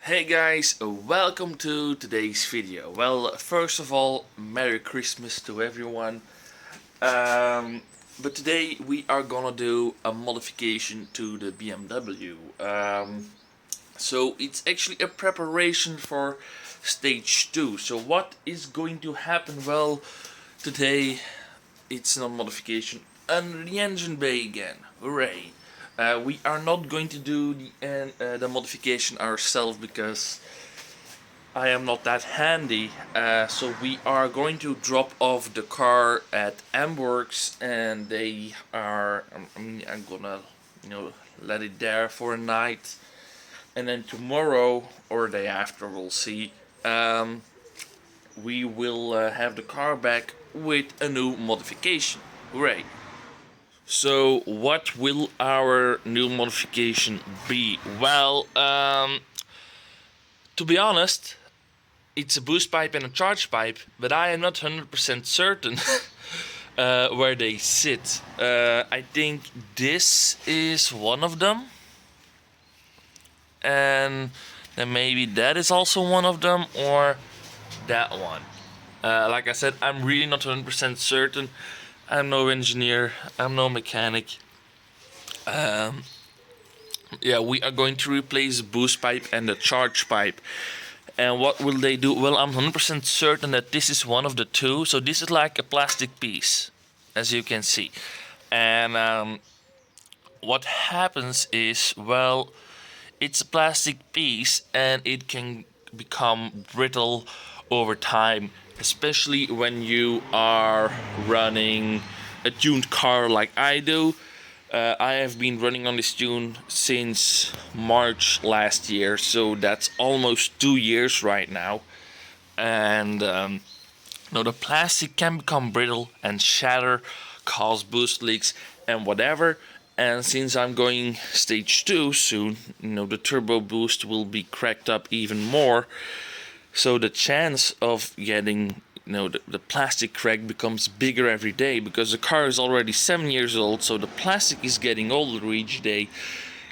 Hey guys, welcome to today's video. Well, first of all, Merry Christmas to everyone. But today we are gonna do a modification to the BMW. So it's actually a preparation for stage 2. So what is going to happen? Well, today it's not modification, and the engine bay again. Hooray! We are not going to do the modification ourselves because I am not that handy. So we are going to drop off the car at Mworkz, and they are. I'm gonna, let it there for a night, and then tomorrow or day after we'll see. We will have the car back with a new modification. Hooray! So what will our new modification be? Well, to be honest, it's a Boostpipe and a Chargepipe, but I am not 100% certain where they sit. I think this is one of them, and then maybe that is also one of them, or that one. Like I said, I'm really not 100% certain. I'm no engineer, I'm no mechanic. Yeah, we are going to replace the Boostpipe and the Chargepipe. And what will they do? Well, I'm 100% certain that this is one of the two. So this is like a plastic piece, as you can see. And what happens is, well, it's a plastic piece and it can become brittle over time, especially when you are running a tuned car like I do. I have been running on this tune since March last year, so that's almost 2 years right now. And the plastic can become brittle and shatter, cause boost leaks and whatever. And since I'm going stage 2 soon, the turbo boost will be cracked up even more. So the chance of getting the plastic crack becomes bigger every day, because the car is already 7 years old, so the plastic is getting older each day,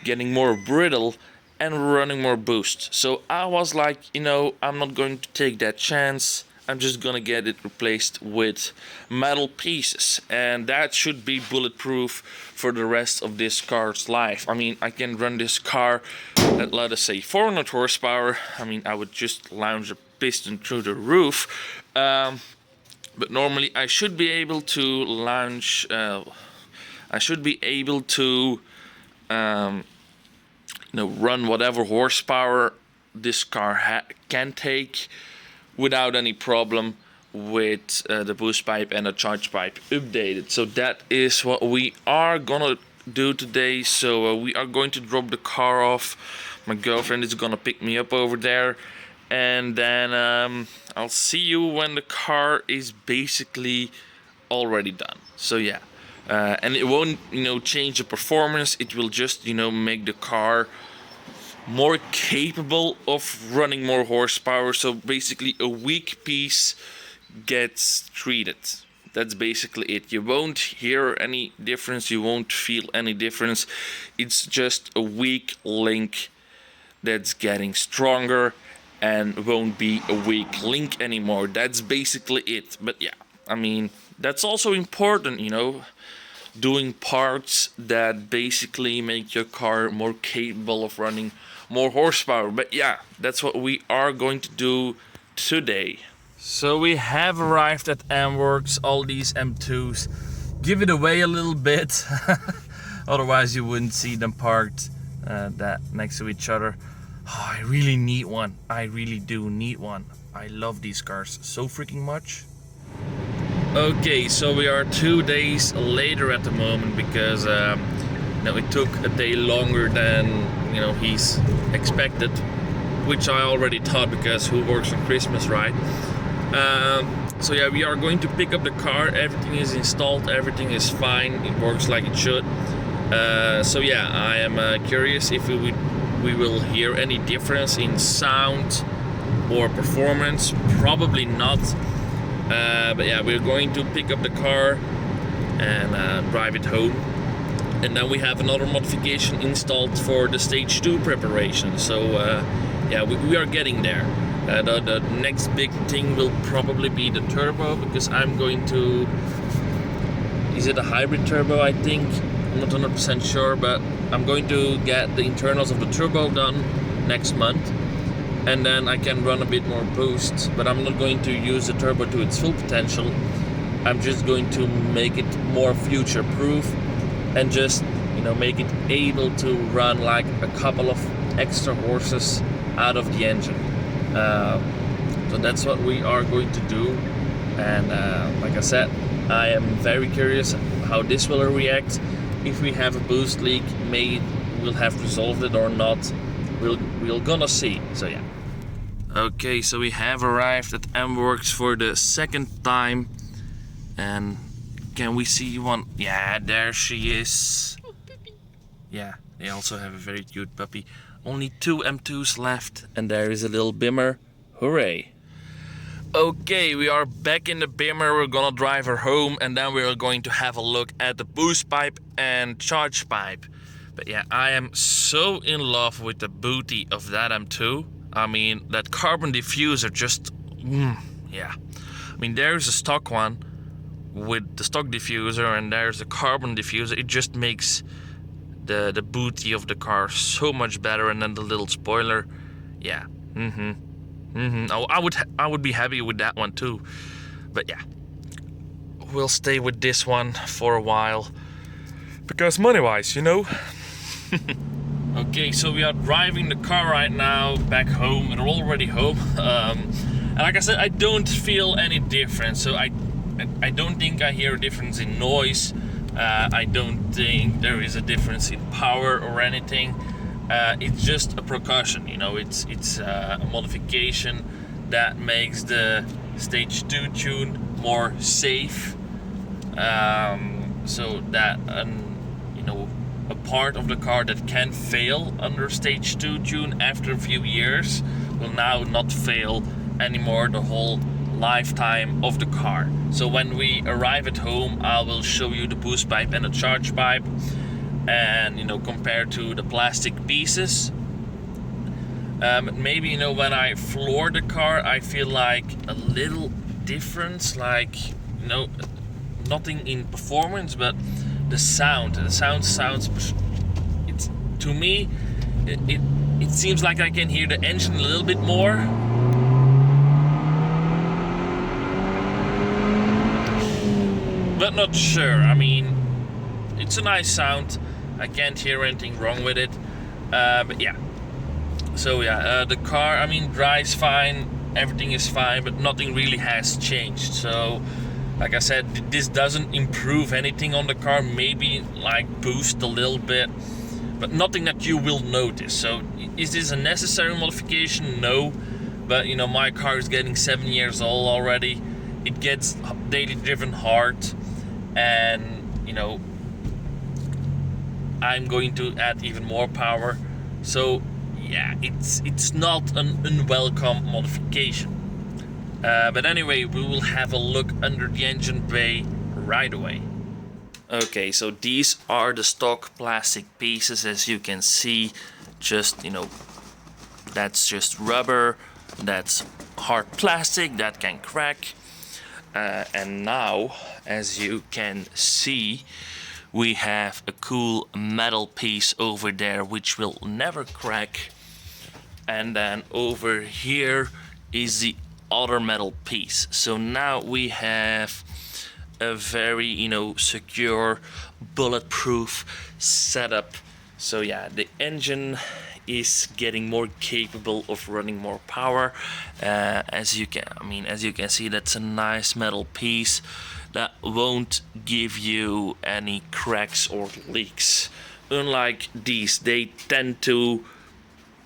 getting more brittle and running more boost. So I was like, I'm not going to take that chance. I'm just gonna get it replaced with metal pieces, and that should be bulletproof for the rest of this car's life. I mean, I can run this car at, let us say, 400 horsepower. I mean, I would just launch a piston through the roof, but normally I should be able to launch. I should be able to, run whatever horsepower this car can take, without any problem, with the Boostpipe and the Chargepipe updated. So that is what we are gonna do today. So we are going to drop the car off. My girlfriend is gonna pick me up over there, and then I'll see you when the car is basically already done. So yeah, and it won't change the performance. It will just make the car more capable of running more horsepower. So basically a weak piece gets treated. That's basically it. You won't hear any difference, you won't feel any difference. It's just a weak link that's getting stronger and won't be a weak link anymore. That's basically it. But yeah, I mean, that's also important, doing parts that basically make your car more capable of running more horsepower. But yeah, that's what we are going to do today. So we have arrived at Mworkz. All these M2s give it away a little bit. Otherwise you wouldn't see them parked that next to each other. Oh, I really need one. I really do need one. I love these cars so freaking much. Okay, so we are 2 days later at the moment, because it took a day longer than he's expected, which I already thought, because who works on Christmas, right? So yeah, we are going to pick up the car. Everything is installed, everything is fine, it works like it should. So yeah, I am curious if we will hear any difference in sound or performance. Probably not. But yeah, we're going to pick up the car and drive it home. And then we have another modification installed for the stage 2 preparation. So yeah, we are getting there. The next big thing will probably be the turbo, because I'm going to, is it a hybrid turbo, I think? I'm not 100% sure, but I'm going to get the internals of the turbo done next month, and then I can run a bit more boost, but I'm not going to use the turbo to its full potential. I'm just going to make it more future proof and just, you know, make it able to run like a couple of extra horses out of the engine. So that's what we are going to do, and like I said, I am very curious how this will react. If we have a boost leak, maybe we'll have resolved it or not. We're gonna see. So yeah. Okay, so we have arrived at Mworkz for the second time, and can we see one? Yeah, there she is. Oh, puppy. Yeah, they also have a very cute puppy. Only 2 M2s left, and there is a little bimmer. Hooray! Okay, we are back in the bimmer. We're gonna drive her home, and then we're going to have a look at the Boostpipe and Chargepipe. But yeah, I am so in love with the booty of that M2. I mean, that carbon diffuser just, yeah. I mean, there's a stock one with the stock diffuser, and there's a carbon diffuser. It just makes the booty of the car so much better, and then the little spoiler, yeah. I would be happy with that one too, but yeah, we'll stay with this one for a while because money-wise, you know. Okay, so we are driving the car right now back home. We're already home, and like I said, I don't feel any difference. So I don't think I hear a difference in noise. I don't think there is a difference in power or anything. It's just a precaution, you know. It's a modification that makes the stage 2 tune more safe, so that you know, a part of the car that can fail under stage 2 tune after a few years will now not fail anymore the whole lifetime of the car. So when we arrive at home, I will show you the Boostpipe and the Chargepipe, and you know, compared to the plastic pieces. Maybe, you know, when I floor the car, I feel like a little difference, like, you know, nothing in performance, but the sound sounds, it's, to me, it seems like I can hear the engine a little bit more. But not sure. I mean, it's a nice sound. I can't hear anything wrong with it. But yeah. So yeah, the car, I mean, drives fine. Everything is fine, but nothing really has changed. So, like I said, this doesn't improve anything on the car. Maybe like boost a little bit, but nothing that you will notice. So, is this a necessary modification? No. But you know, my car is getting 7 years old already. It gets daily driven hard, and you know, I'm going to add even more power. So yeah, it's not an unwelcome modification. But anyway, we will have a look under the engine bay right away. Okay, so these are the stock plastic pieces, as you can see. Just, you know, that's just rubber, that's hard plastic that can crack. And now, as you can see, we have a cool metal piece over there which will never crack, and then over here is the other metal piece. So now we have a very, you know, secure, bulletproof setup. So yeah, the engine is getting more capable of running more power. As you can see, that's a nice metal piece that won't give you any cracks or leaks. Unlike these, they tend to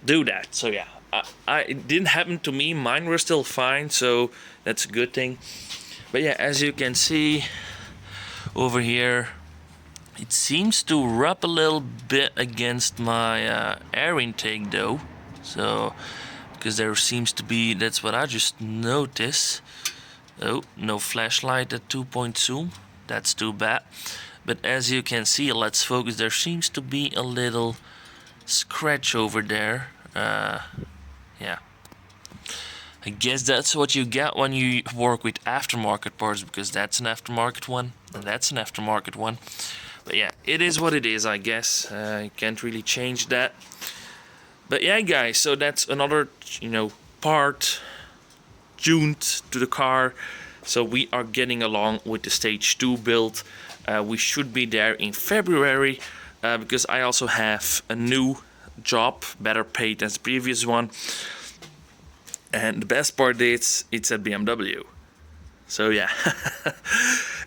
do that. So yeah, it didn't happen to me. Mine were still fine, so that's a good thing. But yeah, as you can see over here, it seems to rub a little bit against my air intake though. So, because there seems to be, that's what I just noticed. Oh, no flashlight at 2-point zoom. That's too bad. But as you can see, let's focus. There seems to be a little scratch over there. yeah. I guess that's what you get when you work with aftermarket parts, because that's an aftermarket one, and that's an aftermarket one. But yeah, it is what it is, I guess. You can't really change that. But yeah, guys, so that's another, part tuned to the car. So we are getting along with the stage 2 build. We should be there in February, because I also have a new job, better paid than the previous one. And the best part is, it's at BMW. So yeah.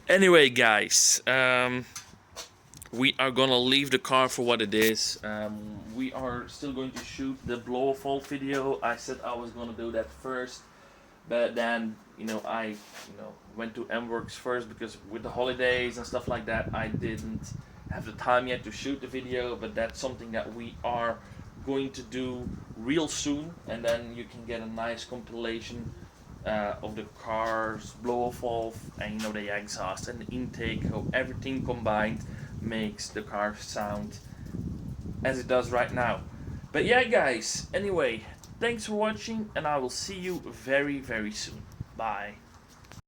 Anyway, guys, we are gonna leave the car for what it is. We are still going to shoot the blow-off video. I said I was gonna do that first, but then I went to Mworkz first, because with the holidays and stuff like that, I didn't have the time yet to shoot the video. But that's something that we are going to do real soon, and then you can get a nice compilation of the car's blow-off and the exhaust and the intake, how everything combined makes the car sound as it does right now. But yeah, guys, anyway, thanks for watching, and I will see you very, very soon. Bye.